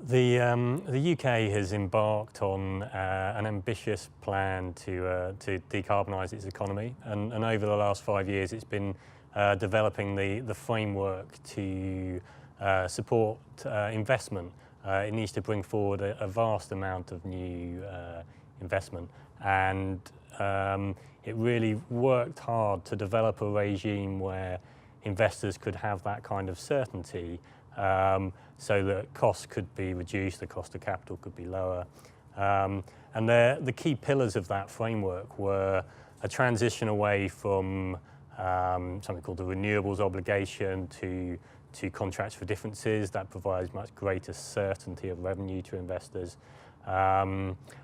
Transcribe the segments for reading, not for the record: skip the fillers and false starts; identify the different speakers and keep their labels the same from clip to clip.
Speaker 1: The UK has embarked on an ambitious plan to decarbonise its economy, and over the last 5 years it's been developing the framework to support investment. It needs to bring forward a vast amount of new investment, and it really worked hard to develop a regime where investors could have that kind of certainty, so that costs could be reduced, the cost of capital could be lower. And the key pillars of that framework were a transition away from something called the renewables obligation to contracts for differences that provides much greater certainty of revenue to investors.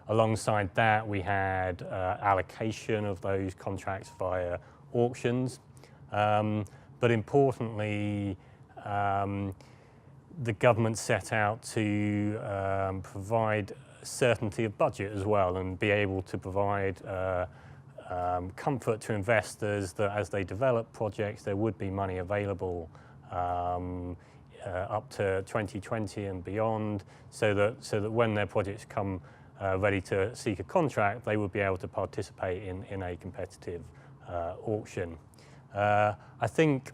Speaker 1: Alongside that, we had allocation of those contracts via auctions. But importantly, the government set out to provide certainty of budget as well, and be able to provide comfort to investors that as they develop projects there would be money available up to 2020 and beyond, so that when their projects come ready to seek a contract, they would be able to participate in a competitive auction. I think,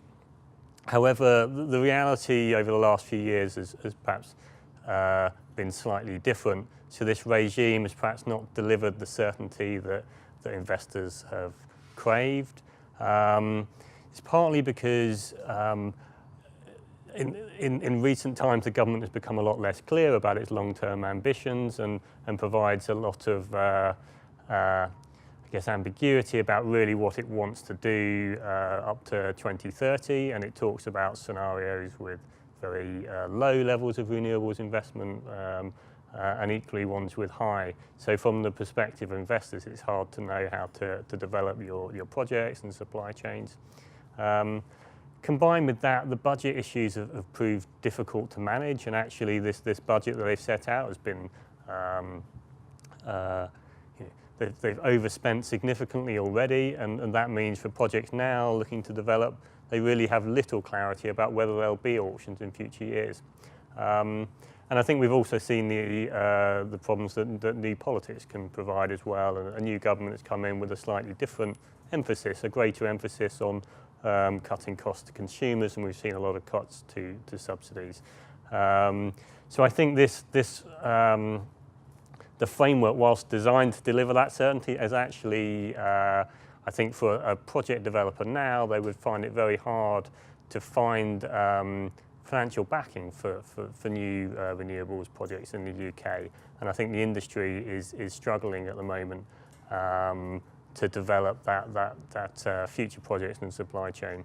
Speaker 1: however, the reality over the last few years has perhaps been slightly different. So this regime has perhaps not delivered the certainty that investors have craved. It's partly because in recent times the government has become a lot less clear about its long-term ambitions and provides a lot of I guess ambiguity about really what it wants to do up to 2030, and it talks about scenarios with very low levels of renewables investment and equally ones with high. So from the perspective of investors, it's hard to know how to develop your projects and supply chains. Combined with that, the budget issues have proved difficult to manage, and actually this budget that they've set out has been they've overspent significantly already, and that means for projects now looking to develop, they really have little clarity about whether there'll be auctions in future years. And I think we've also seen the problems that new politics can provide as well. And a new government has come in with a slightly different emphasis, a greater emphasis on cutting costs to consumers, and we've seen a lot of cuts to subsidies. So I think the framework, whilst designed to deliver that certainty, is actually, I think for a project developer now, they would find it very hard to find financial backing for new renewables projects in the UK. And I think the industry is struggling at the moment to develop that future projects and supply chain.